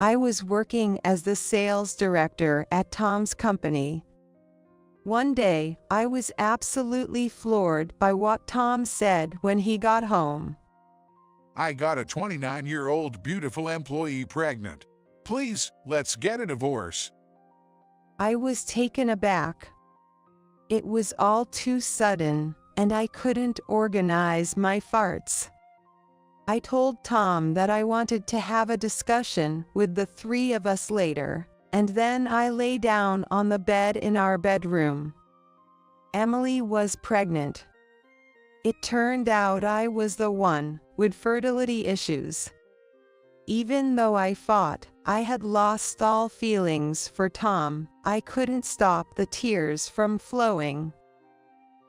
I was working as the sales director at Tom's company. One day, I was absolutely floored by what Tom said when he got home. I got a 29-year-old beautiful employee pregnant. Please, let's get a divorce. I was taken aback. It was all too sudden, and I couldn't organize my farts. I told Tom that I wanted to have a discussion with the three of us later, and then I lay down on the bed in our bedroom. Emily was pregnant. It turned out I was the one with fertility issues. Even though I thought I had lost all feelings for Tom, I couldn't stop the tears from flowing.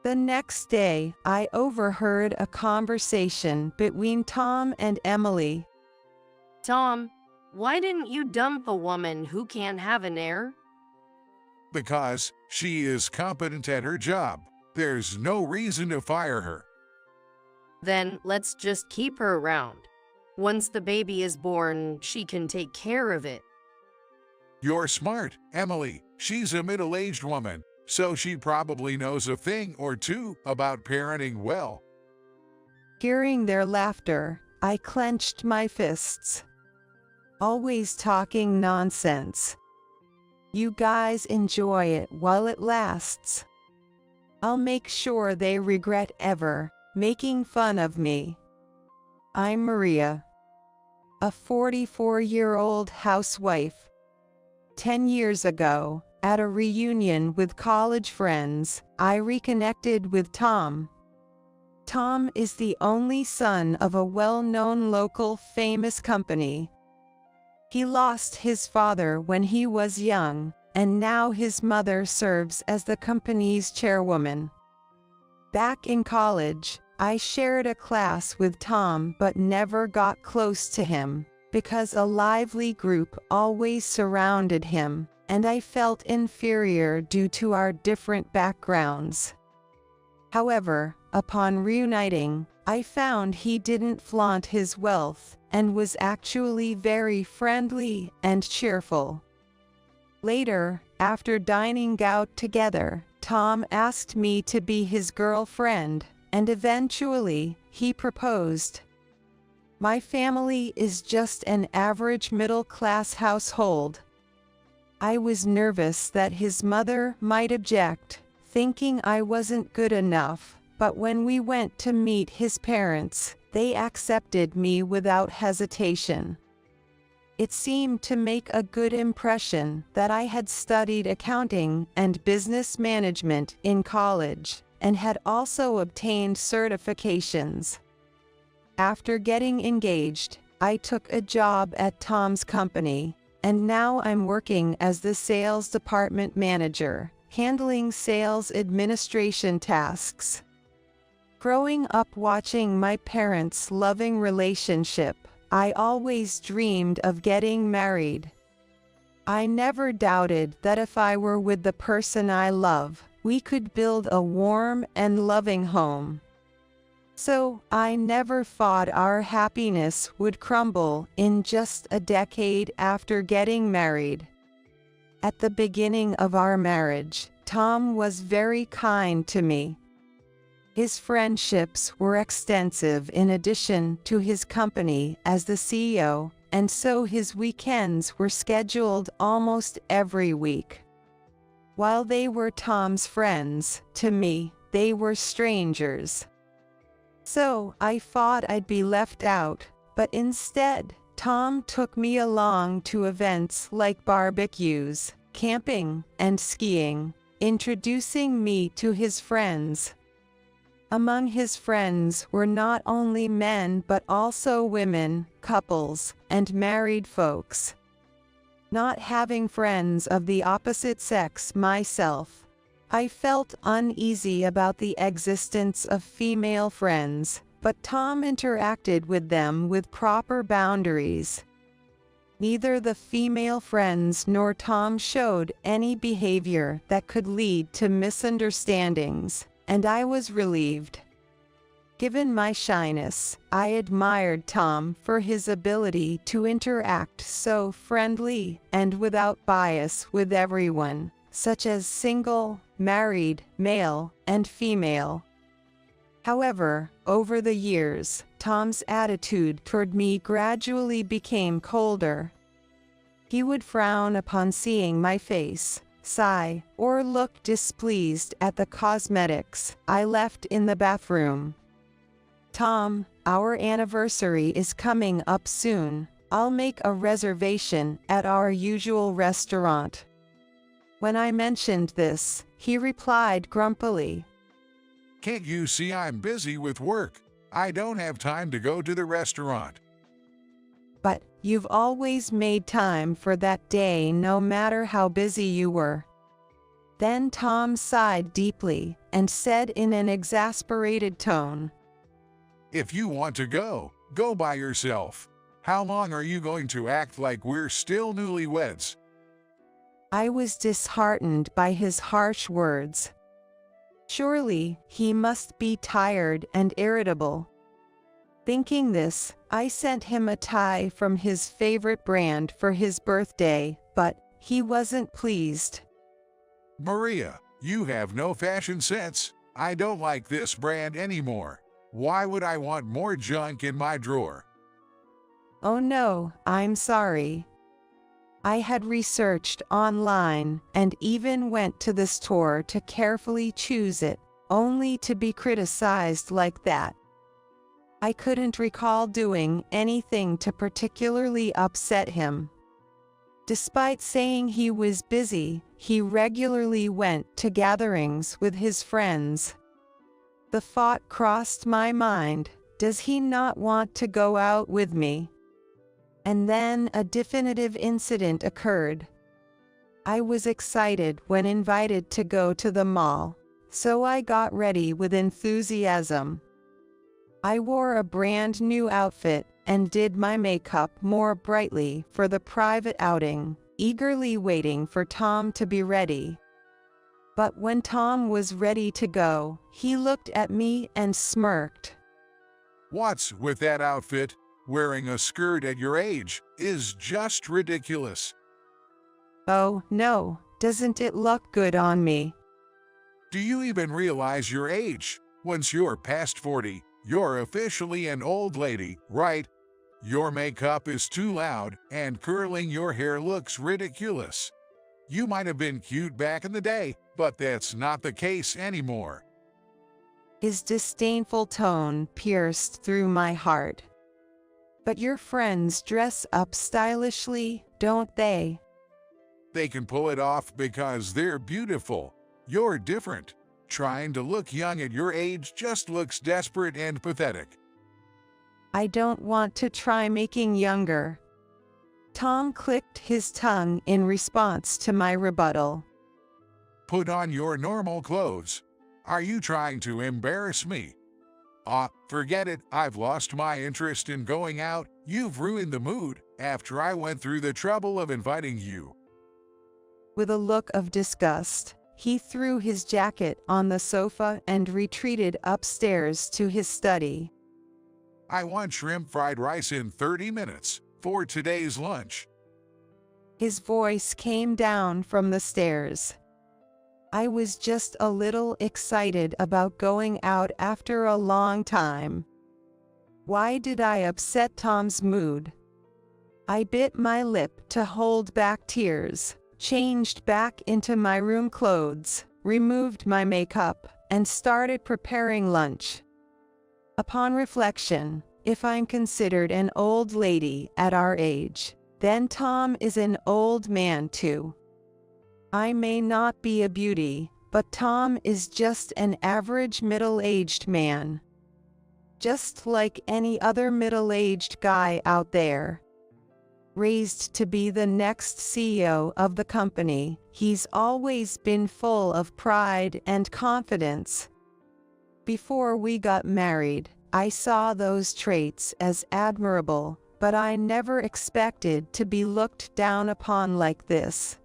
The next day, I overheard a conversation between Tom and Emily. Tom, why didn't you dump a woman who can't have an heir? Because she is competent at her job. There's no reason to fire her. Then let's just keep her around. Once the baby is born, she can take care of it. You're smart, Emily. She's a middle-aged woman, so she probably knows a thing or two about parenting well. Hearing their laughter, I clenched my fists. Always talking nonsense. You guys enjoy it while it lasts. I'll make sure they regret ever making fun of me. I'm Maria, a 44-year-old housewife. 10 years ago, at a reunion with college friends, I reconnected with Tom. Tom is the only son of a well-known local famous company. He lost his father when he was young, and now his mother serves as the company's chairwoman. Back in college, I shared a class with Tom but never got close to him, because a lively group always surrounded him, and I felt inferior due to our different backgrounds. However, upon reuniting, I found he didn't flaunt his wealth, and was actually very friendly and cheerful. Later, after dining out together, Tom asked me to be his girlfriend, and eventually, he proposed. My family is just an average middle-class household. I was nervous that his mother might object, thinking I wasn't good enough, but when we went to meet his parents, they accepted me without hesitation. It seemed to make a good impression that I had studied accounting and business management in college, and had also obtained certifications. After getting engaged, I took a job at Tom's company, and now I'm working as the sales department manager, handling sales administration tasks. Growing up watching my parents' loving relationship, I always dreamed of getting married. I never doubted that if I were with the person I love, we could build a warm and loving home. So, I never thought our happiness would crumble in just a decade after getting married. At the beginning of our marriage, Tom was very kind to me. His friendships were extensive in addition to his company as the CEO, and so his weekends were scheduled almost every week. While they were Tom's friends, to me, they were strangers. So I thought I'd be left out, but instead, Tom took me along to events like barbecues, camping, and skiing, introducing me to his friends. Among his friends were not only men but also women, couples, and married folks. Not having friends of the opposite sex myself, I felt uneasy about the existence of female friends, but Tom interacted with them with proper boundaries. Neither the female friends nor Tom showed any behavior that could lead to misunderstandings, and I was relieved. Given my shyness, I admired Tom for his ability to interact so friendly and without bias with everyone, such as single, married, male, and female. However, over the years, Tom's attitude toward me gradually became colder. He would frown upon seeing my face, sigh, or look displeased at the cosmetics I left in the bathroom. "Tom, our anniversary is coming up soon. I'll make a reservation at our usual restaurant." When I mentioned this, he replied grumpily, "Can't you see I'm busy with work? I don't have time to go to the restaurant." "But you've always made time for that day no matter how busy you were." Then Tom sighed deeply and said in an exasperated tone, "If you want to go, go by yourself. How long are you going to act like we're still newlyweds?" I was disheartened by his harsh words. Surely, he must be tired and irritable. Thinking this, I sent him a tie from his favorite brand for his birthday, but he wasn't pleased. "Maria, you have no fashion sense. I don't like this brand anymore. Why would I want more junk in my drawer?" "Oh no, I'm sorry. I had researched online and even went to the store to carefully choose it, only to be criticized like that." I couldn't recall doing anything to particularly upset him. Despite saying he was busy, he regularly went to gatherings with his friends. The thought crossed my mind, does he not want to go out with me? And then a definitive incident occurred. I was excited when invited to go to the mall, so I got ready with enthusiasm. I wore a brand new outfit and did my makeup more brightly for the private outing, eagerly waiting for Tom to be ready. But when Tom was ready to go, he looked at me and smirked. "What's with that outfit? Wearing a skirt at your age is just ridiculous." "Oh, no, doesn't it look good on me?" "Do you even realize your age? Once you're past 40, you're officially an old lady, right? Your makeup is too loud, and curling your hair looks ridiculous. You might have been cute back in the day, but that's not the case anymore." His disdainful tone pierced through my heart. "But your friends dress up stylishly, don't they?" "They can pull it off because they're beautiful. You're different. Trying to look young at your age just looks desperate and pathetic." "I don't want to try making younger." Tom clicked his tongue in response to my rebuttal. "Put on your normal clothes. Are you trying to embarrass me?" Forget it. I've lost my interest in going out. You've ruined the mood after I went through the trouble of inviting you." With a look of disgust, he threw his jacket on the sofa and retreated upstairs to his study. "I want shrimp fried rice in 30 minutes for today's lunch." His voice came down from the stairs. I was just a little excited about going out after a long time. Why did I upset Tom's mood? I bit my lip to hold back tears, changed back into my room clothes, removed my makeup, and started preparing lunch. Upon reflection, if I'm considered an old lady at our age, then Tom is an old man too. I may not be a beauty, but Tom is just an average middle-aged man. Just like any other middle-aged guy out there. Raised to be the next CEO of the company, he's always been full of pride and confidence. Before we got married, I saw those traits as admirable, but I never expected to be looked down upon like this.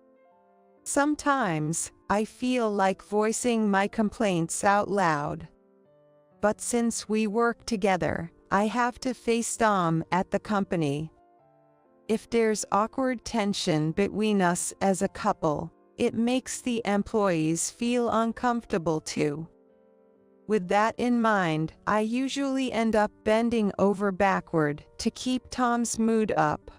Sometimes, I feel like voicing my complaints out loud. but since we work together, I have to face Tom at the company. If there's awkward tension between us as a couple, it makes the employees feel uncomfortable too. With that in mind, I usually end up bending over backward to keep Tom's mood up.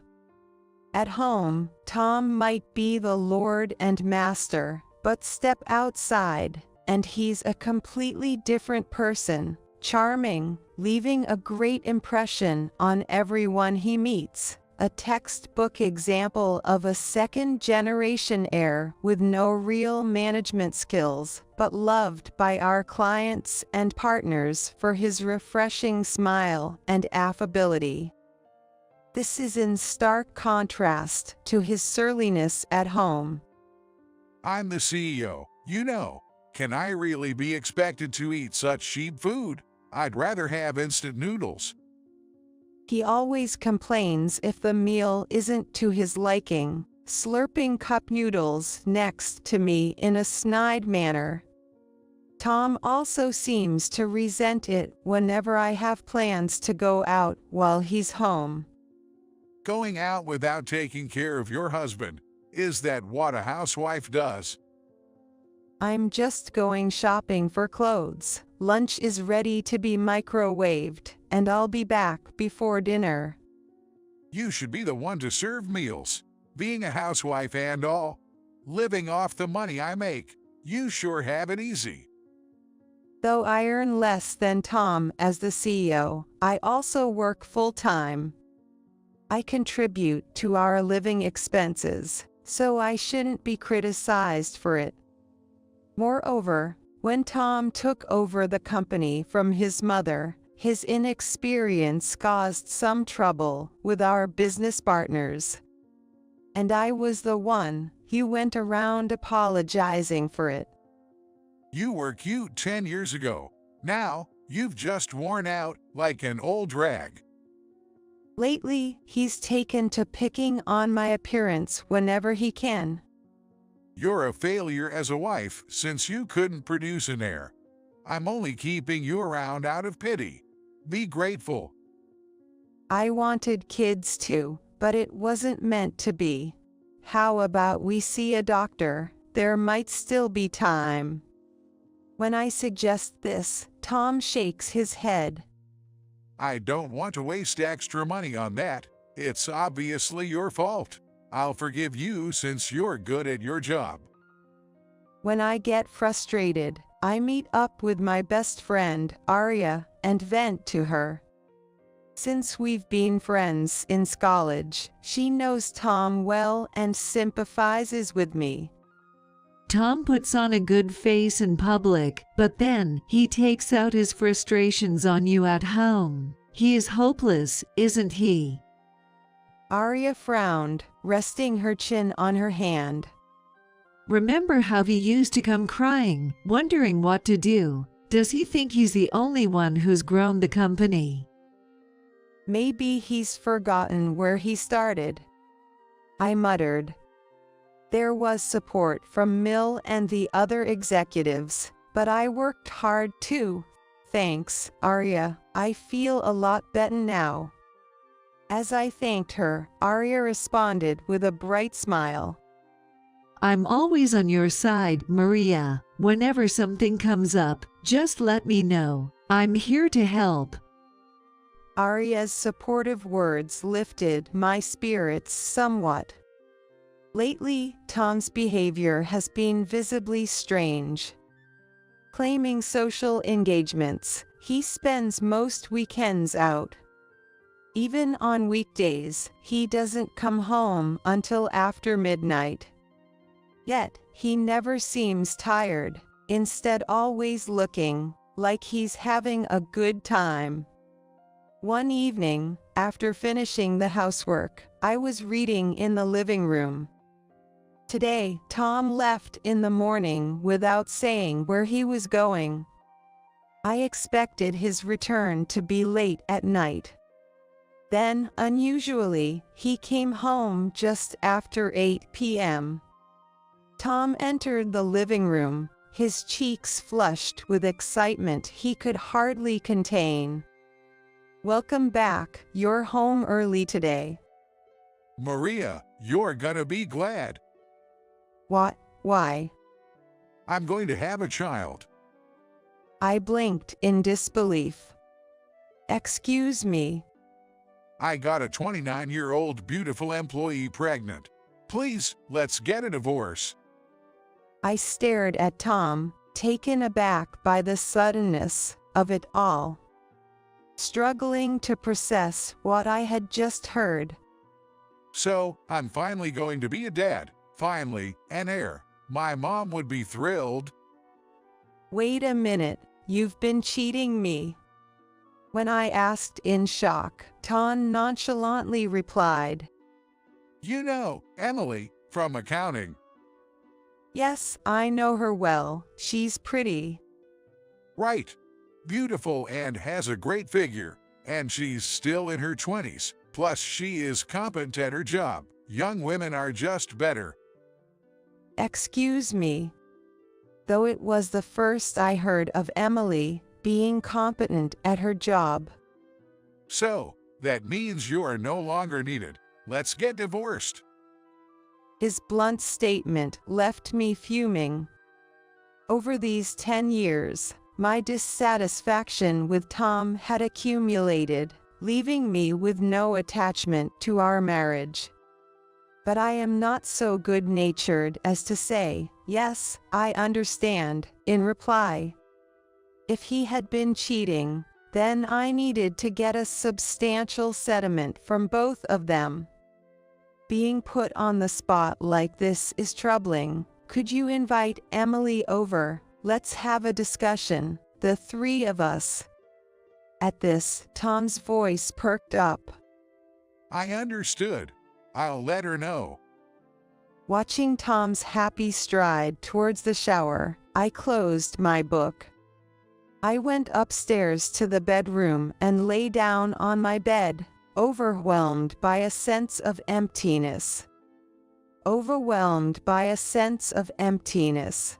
At home, Tom might be the lord and master, but step outside, and he's a completely different person, charming, leaving a great impression on everyone he meets. A textbook example of a second-generation heir with no real management skills, but loved by our clients and partners for his refreshing smile and affability. This is in stark contrast to his surliness at home. I'm the CEO, you know. Can I really be expected to eat such cheap food? I'd rather have instant noodles. He always complains if the meal isn't to his liking, slurping cup noodles next to me in a snide manner. Tom also seems to resent it whenever I have plans to go out while he's home. Going out without taking care of your husband, is that what a housewife does? I'm just going shopping for clothes. Lunch is ready to be microwaved, and I'll be back before dinner. You should be the one to serve meals. Being a housewife and all, living off the money I make, you sure have it easy. Though I earn less than Tom as the CEO, I also work full-time. I contribute to our living expenses, so I shouldn't be criticized for it. Moreover, when Tom took over the company from his mother, his inexperience caused some trouble with our business partners. And I was the one who went around apologizing for it. You were cute 10 years ago. Now, you've just worn out like an old rag. Lately, he's taken to picking on my appearance whenever he can. You're a failure as a wife since you couldn't produce an heir. I'm only keeping you around out of pity. Be grateful. I wanted kids too, but it wasn't meant to be. How about we see a doctor? There might still be time. When I suggest this, Tom shakes his head. I don't want to waste extra money on that. It's obviously your fault. I'll forgive you since you're good at your job. When I get frustrated, I meet up with my best friend, Arya, and vent to her. Since we've been friends since college, she knows Tom well and sympathizes with me. Tom puts on a good face in public, but then he takes out his frustrations on you at home. He is hopeless, isn't he? Arya frowned, resting her chin on her hand. Remember how he used to come crying, wondering what to do? Does he think he's the only one who's grown the company? Maybe he's forgotten where he started. I muttered. There was support from Mill and the other executives, but I worked hard too. Thanks, Arya. I feel a lot better now. As I thanked her, Arya responded with a bright smile. I'm always on your side, Maria. Whenever something comes up, just let me know. I'm here to help. Arya's supportive words lifted my spirits somewhat. Lately, Tom's behavior has been visibly strange. Claiming social engagements, he spends most weekends out. Even on weekdays, he doesn't come home until after midnight. Yet, he never seems tired, instead always looking like he's having a good time. One evening, after finishing the housework, I was reading in the living room. Today, Tom left in the morning without saying where he was going. I expected his return to be late at night. Then, unusually, he came home just after 8 p.m. Tom entered the living room, his cheeks flushed with excitement he could hardly contain. "Welcome back, you're home early today." Maria, you're gonna be glad. "What? Why?" I'm going to have a child. I blinked in disbelief. "Excuse me." I got a 29-year-old beautiful employee pregnant. Please, let's get a divorce. I stared at Tom, taken aback by the suddenness of it all, struggling to process what I had just heard. So, I'm finally going to be a dad. Finally, an heir. My mom would be thrilled. "Wait a minute, you've been cheating me." When I asked in shock, Tom nonchalantly replied, You know, Emily, from accounting. "Yes, I know her well. She's pretty." Right. Beautiful and has a great figure. And she's still in her 20s. Plus, she is competent at her job. Young women are just better. Excuse me. Though it was the first I heard of Emily being competent at her job. So, that means you are no longer needed. Let's get divorced. His blunt statement left me fuming. Over these 10 years, my dissatisfaction with Tom had accumulated, leaving me with no attachment to our marriage. But I am not so good-natured as to say, "Yes, I understand," in reply. If he had been cheating, then I needed to get a substantial settlement from both of them. Being put on the spot like this is troubling. "Could you invite Emily over? Let's have a discussion, the three of us." At this, Tom's voice perked up. I understood. I'll let her know. Watching Tom's happy stride towards the shower, I closed my book. I went upstairs to the bedroom and lay down on my bed, overwhelmed by a sense of emptiness. Overwhelmed by a sense of emptiness.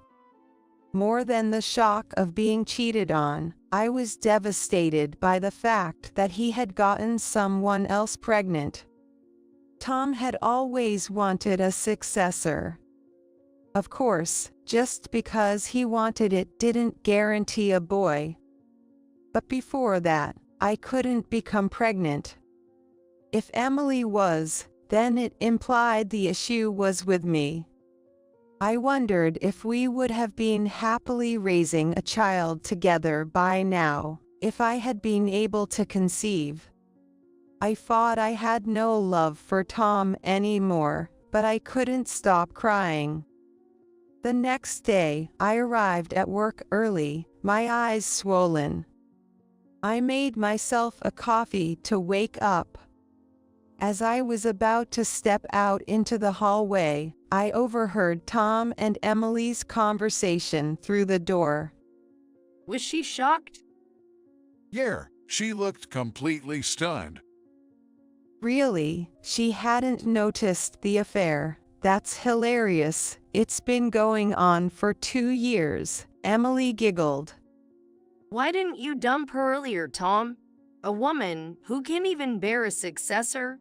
More than the shock of being cheated on, I was devastated by the fact that he had gotten someone else pregnant. Tom had always wanted a successor. Of course, just because he wanted it didn't guarantee a boy. But before that, I couldn't become pregnant. If Emily was, then it implied the issue was with me. I wondered if we would have been happily raising a child together by now, if I had been able to conceive. I thought I had no love for Tom anymore, but I couldn't stop crying. The next day, I arrived at work early, my eyes swollen. I made myself a coffee to wake up. As I was about to step out into the hallway, I overheard Tom and Emily's conversation through the door. Was she shocked? Yeah, she looked completely stunned. Really, she hadn't noticed the affair. That's hilarious. It's been going on for 2 years, Emily giggled. Why didn't you dump her earlier, Tom? A woman who can't even bear a successor?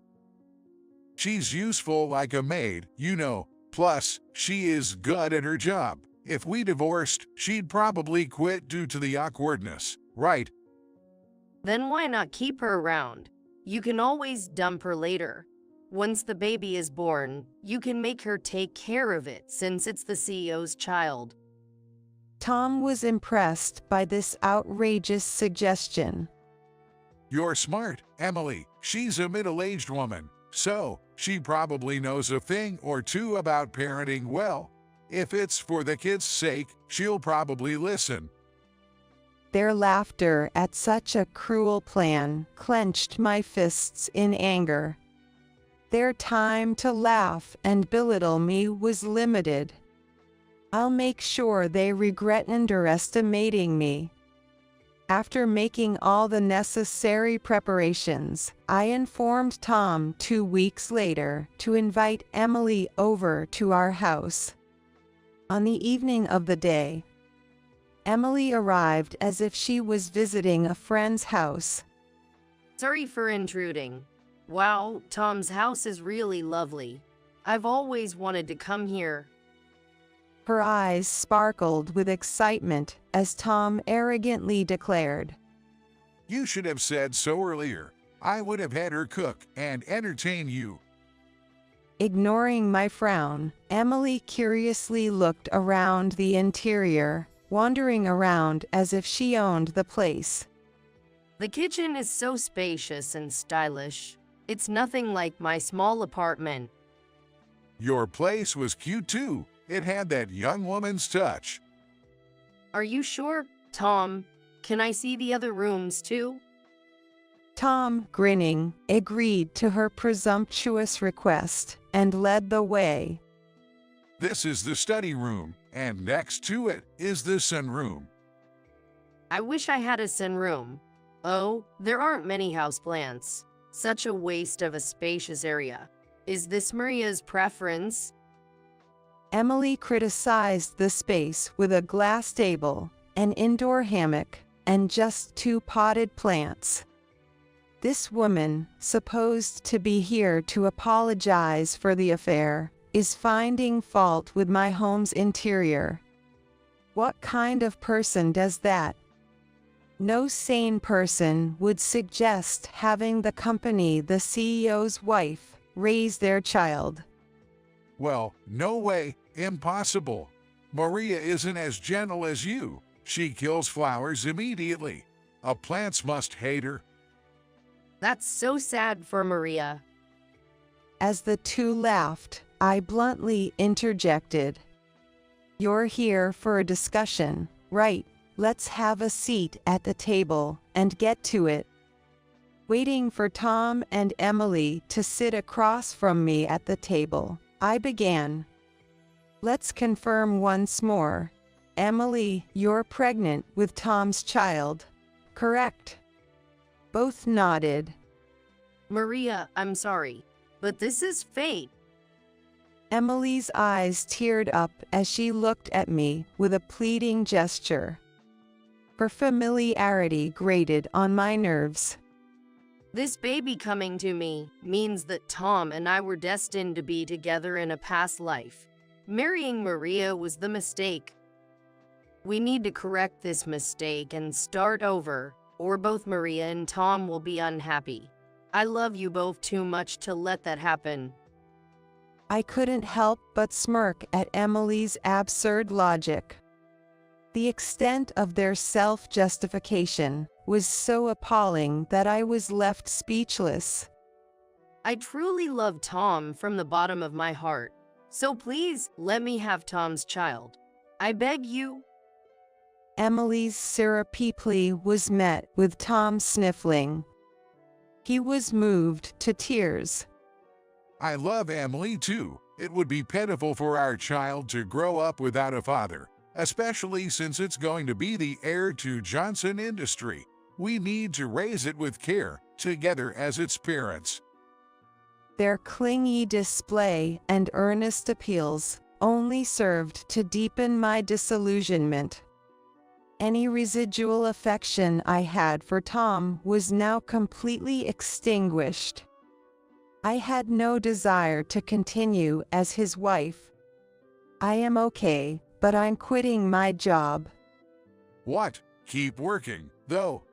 She's useful like a maid, you know. Plus, she is good at her job. If we divorced, she'd probably quit due to the awkwardness, right? Then why not keep her around? You can always dump her later. Once the baby is born, you can make her take care of it since it's the CEO's child. Tom was impressed by this outrageous suggestion. You're smart, Emily. She's a middle-aged woman, so she probably knows a thing or two about parenting well. If it's for the kid's sake, she'll probably listen. Their laughter at such a cruel plan clenched my fists in anger. Their time to laugh and belittle me was limited. I'll make sure they regret underestimating me. After making all the necessary preparations, I informed Tom 2 weeks later to invite Emily over to our house. On the evening of the day, Emily arrived as if she was visiting a friend's house. Sorry for intruding. Wow, Tom's house is really lovely. I've always wanted to come here. Her eyes sparkled with excitement as Tom arrogantly declared, You should have said so earlier. I would have had her cook and entertain you. Ignoring my frown, Emily curiously looked around the interior, wandering around as if she owned the place. The kitchen is so spacious and stylish. It's nothing like my small apartment. Your place was cute too. It had that young woman's touch. Are you sure, Tom? Can I see the other rooms too? Tom, grinning, agreed to her presumptuous request and led the way. This is the study room, and next to it is the sunroom. I wish I had a sunroom. Oh, there aren't many houseplants. Such a waste of a spacious area. Is this Maria's preference? Emily criticized the space with a glass table, an indoor hammock, and just 2 potted plants. This woman, supposed to be here to apologize for the affair, is finding fault with my home's interior. What kind of person does that? No sane person would suggest having the company the CEO's wife raise their child. Well, no way, impossible. Maria isn't as gentle as you. She kills flowers immediately. Plants must hate her. That's so sad for Maria. As the 2 laughed, I bluntly interjected. You're here for a discussion, right? Let's have a seat at the table and get to it. Waiting for Tom and Emily to sit across from me at the table, I began. Let's confirm once more. Emily, you're pregnant with Tom's child, correct? Both nodded. Maria, I'm sorry, but this is fate. Emily's eyes teared up as she looked at me with a pleading gesture. Her familiarity grated on my nerves. This baby coming to me means that Tom and I were destined to be together in a past life. Marrying Maria was the mistake. We need to correct this mistake and start over, or both Maria and Tom will be unhappy. I love you both too much to let that happen. I couldn't help but smirk at Emily's absurd logic. The extent of their self-justification was so appalling that I was left speechless. I truly love Tom from the bottom of my heart, so please let me have Tom's child. I beg you. Emily's syrupy plea was met with Tom sniffling. He was moved to tears. I love Emily too. It would be pitiful for our child to grow up without a father, especially since it's going to be the heir to Johnson Industry. We need to raise it with care, together as its parents. Their clingy display and earnest appeals only served to deepen my disillusionment. Any residual affection I had for Tom was now completely extinguished. I had no desire to continue as his wife. I am okay, but I'm quitting my job. What? Keep working, though.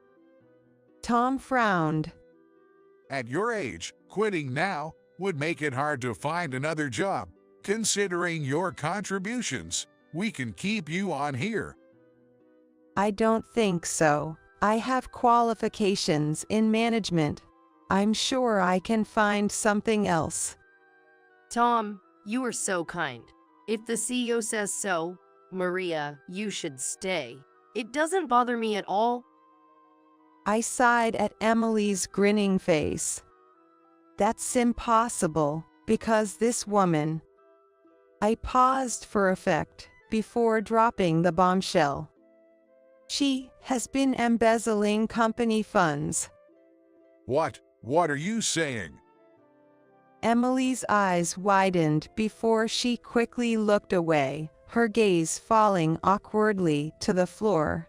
Tom frowned. At your age, quitting now would make it hard to find another job. Considering your contributions, we can keep you on here. I don't think so. I have qualifications in management. I'm sure I can find something else. Tom, you are so kind. If the CEO says so, Maria, you should stay. It doesn't bother me at all. I sighed at Emily's grinning face. That's impossible, because this woman... I paused for effect before dropping the bombshell. She has been embezzling company funds. What? What are you saying? Emily's eyes widened before she quickly looked away, her gaze falling awkwardly to the floor.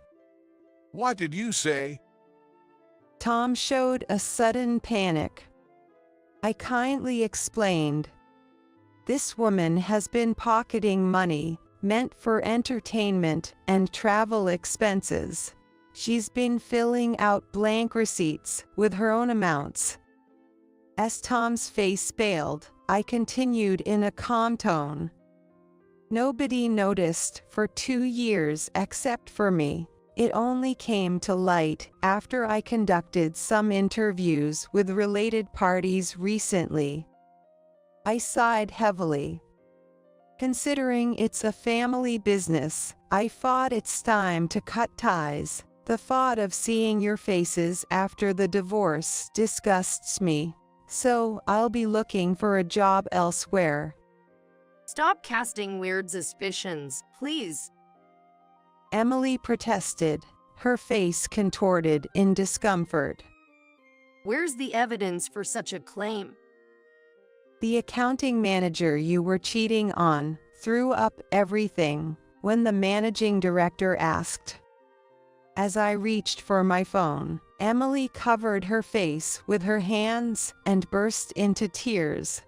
What did you say? Tom showed a sudden panic. I kindly explained. This woman has been pocketing money meant for entertainment and travel expenses. She's been filling out blank receipts with her own amounts. As Tom's face paled, I continued in a calm tone. Nobody noticed for 2 years except for me. It only came to light after I conducted some interviews with related parties recently. I sighed heavily. Considering it's a family business, I thought it's time to cut ties. The thought of seeing your faces after the divorce disgusts me, so I'll be looking for a job elsewhere. Stop casting weird suspicions, please. Emily protested, her face contorted in discomfort. Where's the evidence for such a claim? The accounting manager you were cheating on threw up everything when the managing director asked. As I reached for my phone, Emily covered her face with her hands and burst into tears.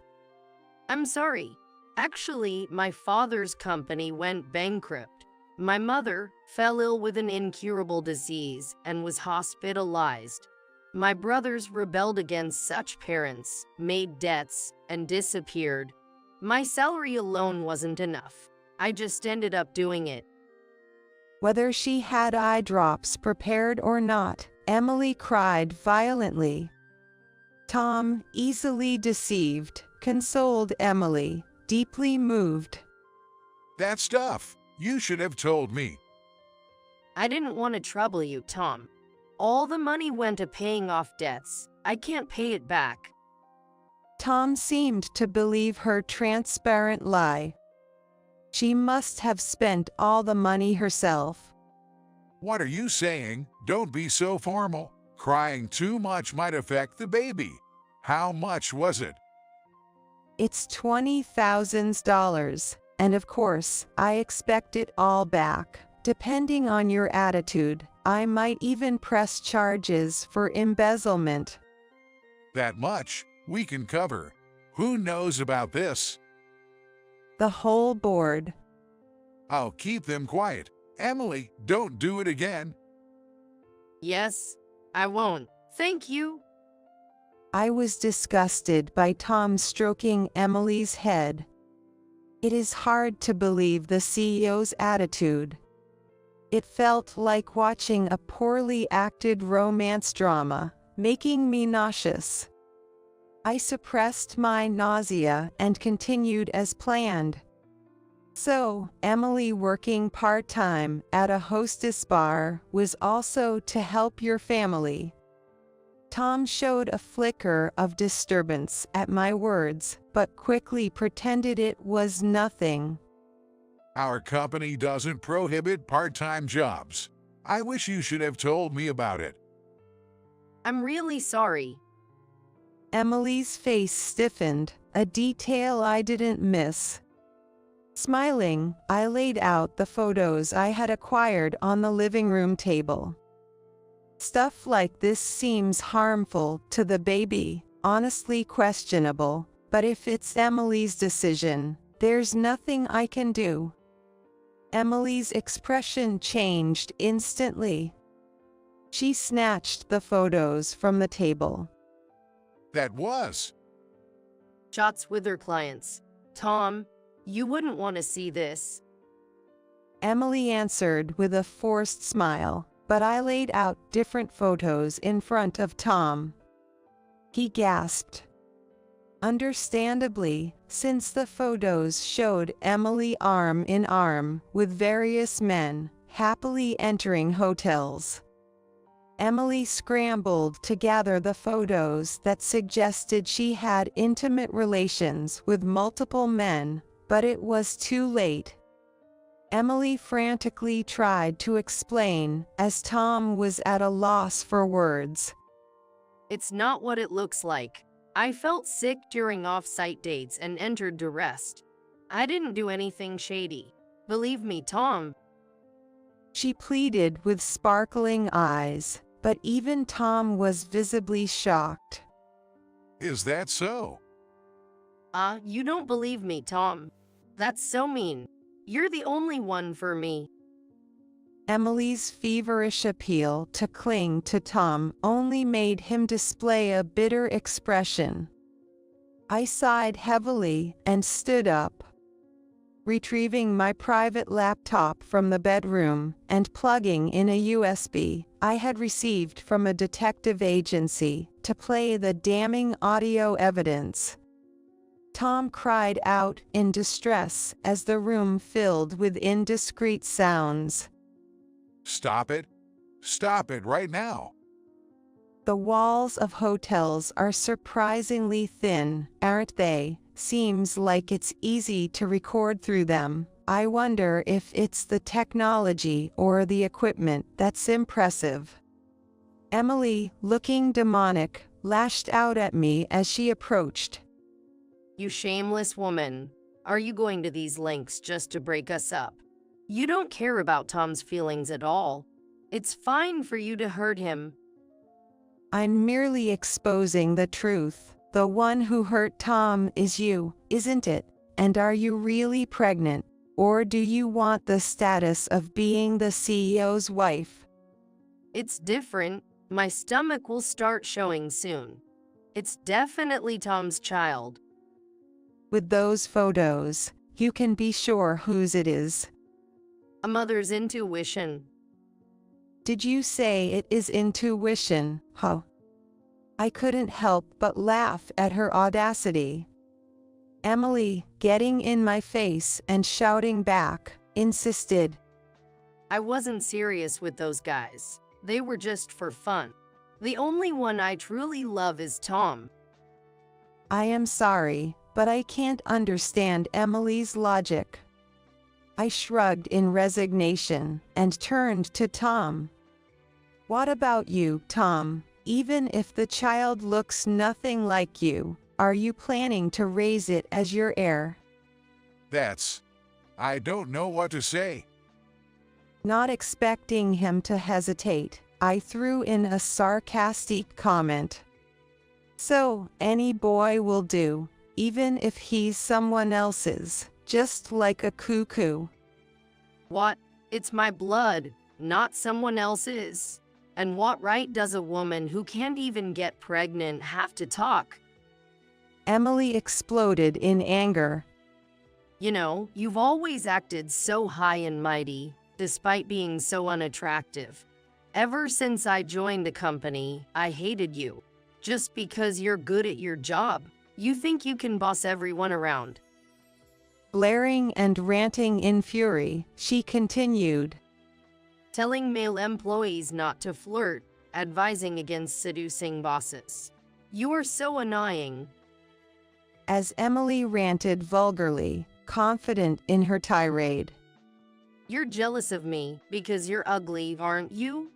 I'm sorry. Actually, my father's company went bankrupt. My mother fell ill with an incurable disease and was hospitalized. My brothers rebelled against such parents, made debts, and disappeared. My salary alone wasn't enough. I just ended up doing it. Whether she had eye drops prepared or not, Emily cried violently. Tom, easily deceived, consoled Emily, deeply moved. That stuff. You should have told me. I didn't want to trouble you, Tom. All the money went to paying off debts. I can't pay it back. Tom seemed to believe her transparent lie. She must have spent all the money herself. What are you saying? Don't be so formal. Crying too much might affect the baby. How much was it? It's $20,000, and of course, I expect it all back. Depending on your attitude, I might even press charges for embezzlement. That much? We can cover. Who knows about this? The whole board. I'll keep them quiet. Emily, don't do it again. Yes, I won't. Thank you. I was disgusted by Tom stroking Emily's head. It is hard to believe the CEO's attitude. It felt like watching a poorly acted romance drama, making me nauseous. I suppressed my nausea and continued as planned. So, Emily working part-time at a hostess bar was also to help your family. Tom showed a flicker of disturbance at my words, but quickly pretended it was nothing. Our company doesn't prohibit part-time jobs. I wish you should have told me about it. I'm really sorry. Emily's face stiffened, a detail I didn't miss. Smiling, I laid out the photos I had acquired on the living room table. Stuff like this seems harmful to the baby, honestly questionable, but if it's Emily's decision, there's nothing I can do. Emily's expression changed instantly. She snatched the photos from the table. That was. Shots with her clients. Tom, you wouldn't want to see this. Emily answered with a forced smile, but I laid out different photos in front of Tom. He gasped. Understandably, since the photos showed Emily arm in arm with various men, happily entering hotels. Emily scrambled to gather the photos that suggested she had intimate relations with multiple men, but it was too late. Emily frantically tried to explain, as Tom was at a loss for words. It's not what it looks like. I felt sick during off-site dates and entered duress. I didn't do anything shady. Believe me, Tom. She pleaded with sparkling eyes, but even Tom was visibly shocked. Is that so? You don't believe me, Tom. That's so mean. You're the only one for me. Emily's feverish appeal to cling to Tom only made him display a bitter expression. I sighed heavily and stood up. Retrieving my private laptop from the bedroom and plugging in a USB I had received from a detective agency to play the damning audio evidence. Tom cried out in distress as the room filled with indiscreet sounds. Stop it. Stop it right now. The walls of hotels are surprisingly thin, aren't they? Seems like it's easy to record through them. I wonder if it's the technology or the equipment that's impressive. Emily, looking demonic, lashed out at me as she approached. You shameless woman. Are you going to these lengths just to break us up? You don't care about Tom's feelings at all. It's fine for you to hurt him. I'm merely exposing the truth. The one who hurt Tom is you, isn't it? And are you really pregnant? Or do you want the status of being the CEO's wife? It's different. My stomach will start showing soon. It's definitely Tom's child. With those photos, you can be sure whose it is. A mother's intuition. Did you say it is intuition, huh? I couldn't help but laugh at her audacity. Emily, getting in my face and shouting back, insisted. I wasn't serious with those guys. They were just for fun. The only one I truly love is Tom. I am sorry, but I can't understand Emily's logic. I shrugged in resignation and turned to Tom. What about you, Tom? Even if the child looks nothing like you, are you planning to raise it as your heir? I don't know what to say. Not expecting him to hesitate, I threw in a sarcastic comment. So, any boy will do, even if he's someone else's, just like a cuckoo. What? It's my blood, not someone else's. And what right does a woman who can't even get pregnant have to talk? Emily exploded in anger. You know, you've always acted so high and mighty, despite being so unattractive. Ever since I joined the company, I hated you. Just because you're good at your job, you think you can boss everyone around. Blaring and ranting in fury, she continued. Telling male employees not to flirt, advising against seducing bosses. You are so annoying. As Emily ranted vulgarly, confident in her tirade. You're jealous of me because you're ugly, aren't you?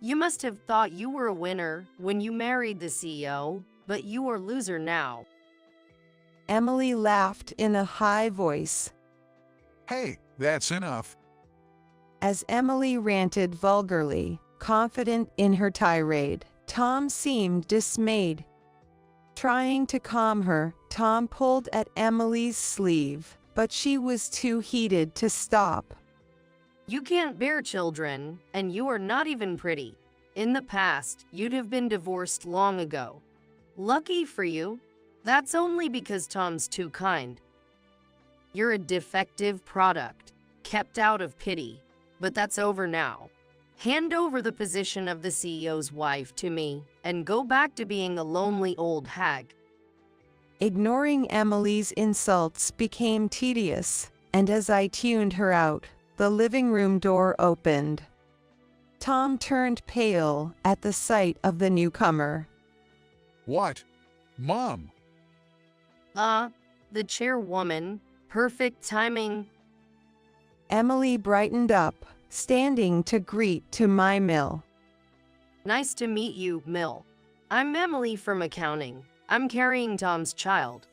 You must have thought you were a winner when you married the CEO, but you are a loser now. Emily laughed in a high voice. Hey, that's enough. As Emily ranted vulgarly, confident in her tirade, Tom seemed dismayed. Trying to calm her, Tom pulled at Emily's sleeve, but she was too heated to stop. You can't bear children, and you are not even pretty. In the past, you'd have been divorced long ago. Lucky for you. That's only because Tom's too kind. You're a defective product, kept out of pity. But that's over now. Hand over the position of the CEO's wife to me, and go back to being a lonely old hag. Ignoring Emily's insults became tedious, and as I tuned her out, the living room door opened. Tom turned pale at the sight of the newcomer. What? Mom? The chairwoman. Perfect timing. Emily brightened up, standing to greet to my Mill. Nice to meet you, Mill. I'm Emily from accounting. I'm carrying Tom's child.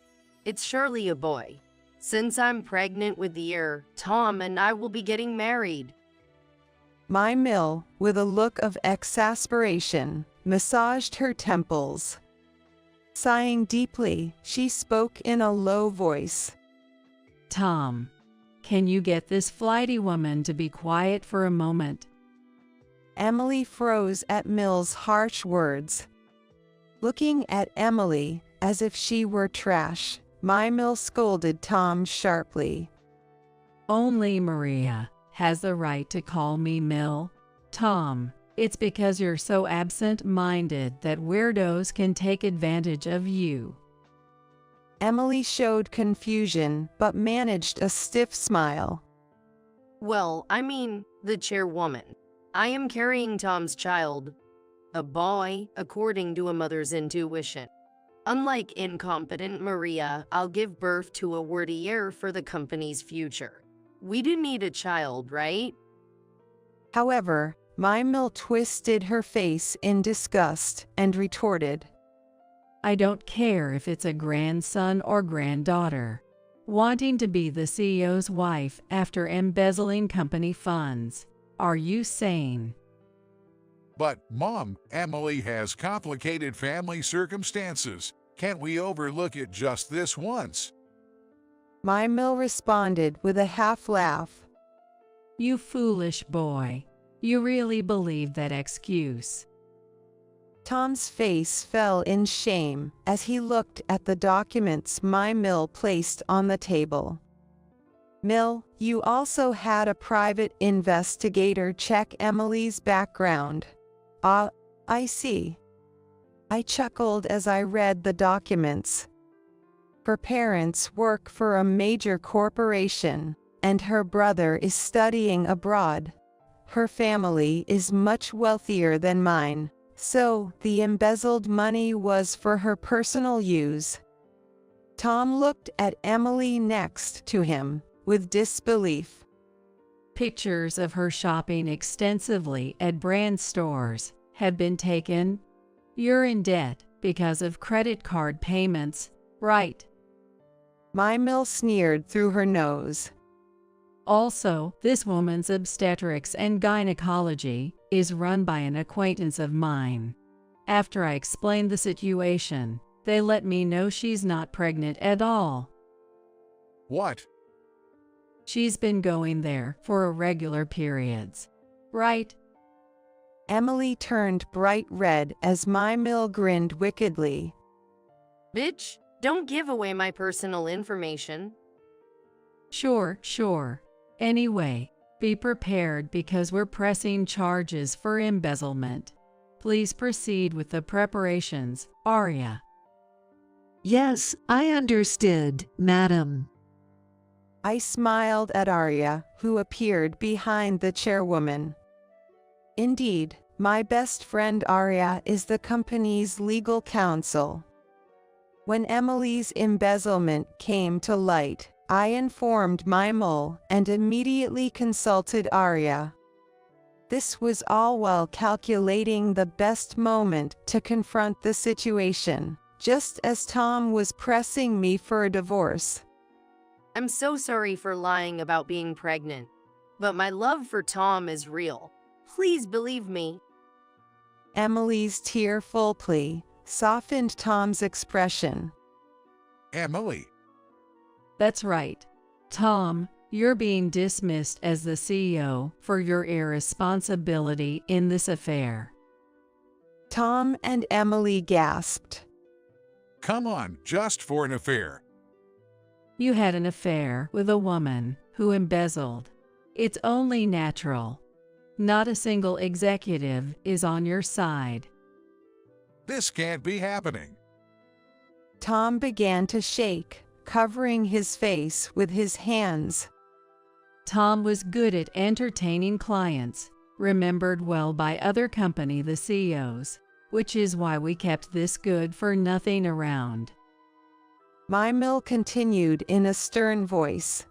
It's surely a boy. Since I'm pregnant with the heir, Tom and I will be getting married. My mill, with a look of exasperation, massaged her temples. Sighing deeply, she spoke in a low voice. Tom, can you get this flighty woman to be quiet for a moment? Emily froze at Mill's harsh words. Looking at Emily as if she were trash, my Mill scolded Tom sharply. Only Maria has the right to call me Mill. Tom, it's because you're so absent-minded that weirdos can take advantage of you. Emily showed confusion but managed a stiff smile. Well, I mean, the chairwoman. I am carrying Tom's child. A boy, according to a mother's intuition. Unlike incompetent Maria, I'll give birth to a worthy heir for the company's future. We do need a child, right? However, my Mill twisted her face in disgust and retorted. I don't care if it's a grandson or granddaughter. Wanting to be the CEO's wife after embezzling company funds. Are you sane? But, Mom, Emily has complicated family circumstances. Can't we overlook it just this once? My Mill responded with a half laugh. You foolish boy. You really believe that excuse? Tom's face fell in shame as he looked at the documents my Mill placed on the table. Mill, you also had a private investigator check Emily's background. I see. I chuckled as I read the documents. Her parents work for a major corporation, and her brother is studying abroad. Her family is much wealthier than mine, so the embezzled money was for her personal use. Tom looked at Emily next to him, with disbelief. Pictures of her shopping extensively at brand stores have been taken. You're in debt because of credit card payments, right? My Mill sneered through her nose. Also, this woman's obstetrics and gynecology is run by an acquaintance of mine. After I explained the situation, they let me know she's not pregnant at all. What? She's been going there for irregular periods, right? Emily turned bright red as my Mill grinned wickedly. Bitch, don't give away my personal information. Sure. Anyway, be prepared because we're pressing charges for embezzlement. Please proceed with the preparations, Arya. Yes, I understood, madam. I smiled at Arya, who appeared behind the chairwoman. Indeed, my best friend Arya is the company's legal counsel. When Emily's embezzlement came to light, I informed my Mill and immediately consulted Arya. This was all while calculating the best moment to confront the situation, just as Tom was pressing me for a divorce. I'm so sorry for lying about being pregnant, but my love for Tom is real. Please believe me. Emily's tearful plea softened Tom's expression. Emily. That's right. Tom, you're being dismissed as the CEO for your irresponsibility in this affair. Tom and Emily gasped. Come on, just for an affair. You had an affair with a woman who embezzled. It's only natural. Not a single executive is on your side. This can't be happening. Tom began to shake, covering his face with his hands. Tom was good at entertaining clients, remembered well by other company the CEOs, which is why we kept this good-for-nothing around. My Mill continued in a stern voice.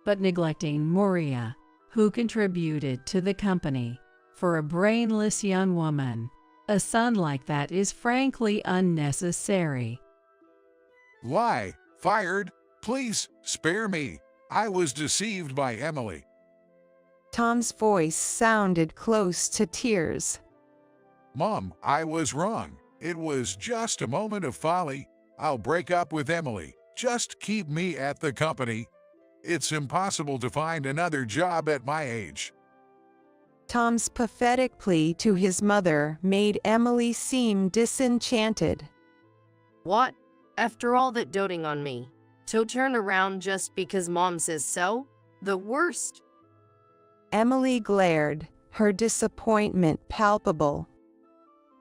But neglecting Maria, who contributed to the company, for a brainless young woman, a son like that is frankly unnecessary. Lie. Fired. Please, spare me. I was deceived by Emily. Tom's voice sounded close to tears. Mom, I was wrong. It was just a moment of folly. I'll break up with Emily. Just keep me at the company. It's impossible to find another job at my age. Tom's pathetic plea to his mother made Emily seem disenchanted. What? After all that doting on me, to turn around just because Mom says so? The worst. Emily glared, her disappointment palpable.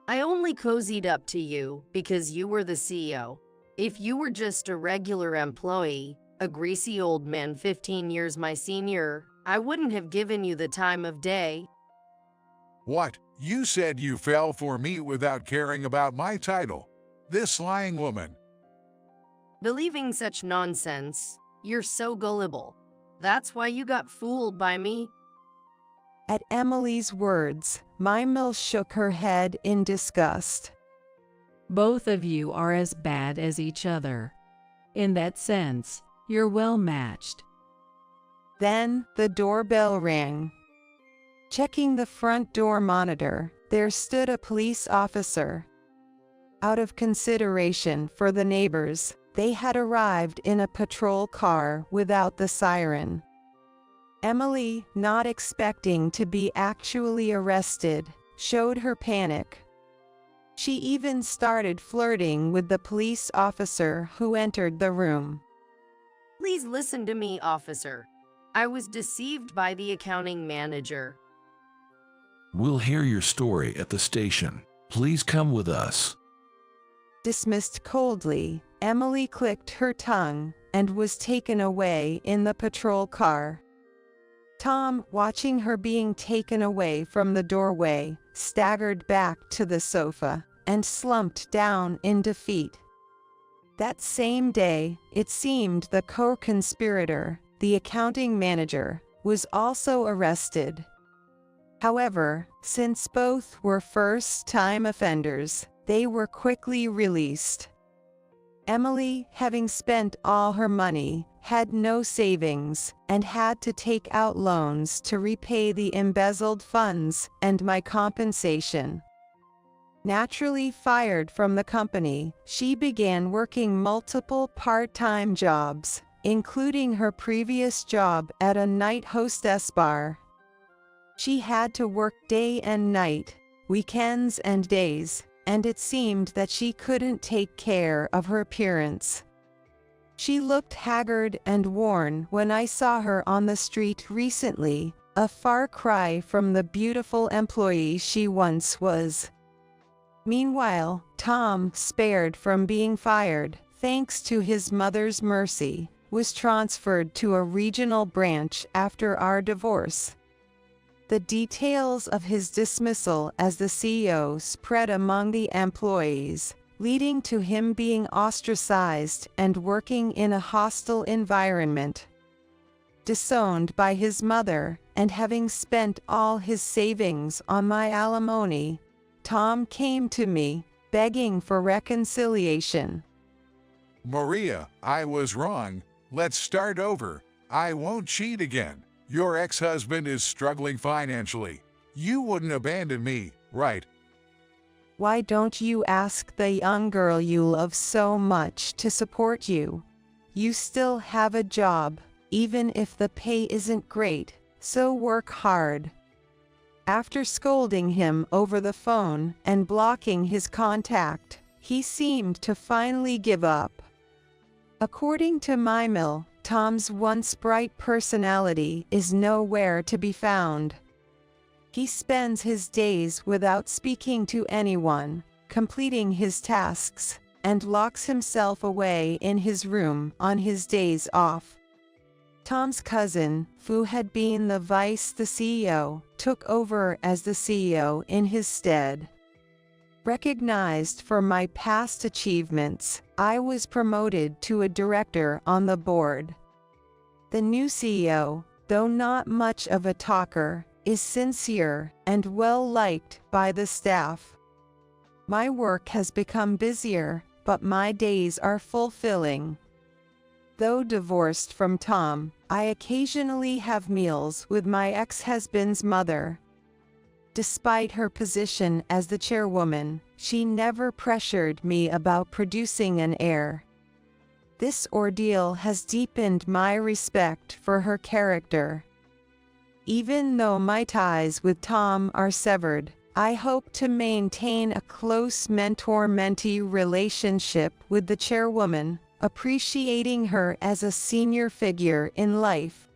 I only cozied up to you because you were the CEO. If you were just a regular employee, a greasy old man 15 years my senior, I wouldn't have given you the time of day. What? You said you fell for me without caring about my title. This lying woman. Believing such nonsense, you're so gullible. That's why you got fooled by me. At Emily's words, Mimel shook her head in disgust. Both of you are as bad as each other. In that sense, you're well matched. Then the doorbell rang. Checking the front door monitor, there stood a police officer. Out of consideration for the neighbors, they had arrived in a patrol car without the siren. Emily, not expecting to be actually arrested, showed her panic. She even started flirting with the police officer who entered the room. Please listen to me, officer. I was deceived by the accounting manager. We'll hear your story at the station. Please come with us. Dismissed coldly, Emily clicked her tongue and was taken away in the patrol car. Tom, watching her being taken away from the doorway, staggered back to the sofa and slumped down in defeat. That same day, it seemed the co-conspirator, the accounting manager, was also arrested. However, since both were first-time offenders, they were quickly released. Emily, having spent all her money, had no savings and had to take out loans to repay the embezzled funds and my compensation. Naturally fired from the company, she began working multiple part-time jobs, including her previous job at a night hostess bar. She had to work day and night, weekends and days, and it seemed that she couldn't take care of her appearance. She looked haggard and worn when I saw her on the street recently, a far cry from the beautiful employee she once was. Meanwhile, Tom, spared from being fired, thanks to his mother's mercy, was transferred to a regional branch after our divorce. The details of his dismissal as the CEO spread among the employees, leading to him being ostracized and working in a hostile environment. Disowned by his mother and having spent all his savings on my alimony, Tom came to me, begging for reconciliation. Maria, I was wrong. Let's start over. I won't cheat again. Your ex-husband is struggling financially. You wouldn't abandon me, right? Why don't you ask the young girl you love so much to support you? You still have a job, even if the pay isn't great, so work hard. After scolding him over the phone and blocking his contact, he seemed to finally give up. According to Mimel, Tom's once bright personality is nowhere to be found. He spends his days without speaking to anyone, completing his tasks, and locks himself away in his room on his days off. Tom's cousin, who had been the CEO, took over as the CEO in his stead. Recognized for my past achievements, I was promoted to a director on the board. The new CEO, though not much of a talker, is sincere and well-liked by the staff. My work has become busier, but my days are fulfilling. Though divorced from Tom, I occasionally have meals with my ex-husband's mother. Despite her position as the chairwoman, she never pressured me about producing an heir. This ordeal has deepened my respect for her character. Even though my ties with Tom are severed, I hope to maintain a close mentor-mentee relationship with the chairwoman, appreciating her as a senior figure in life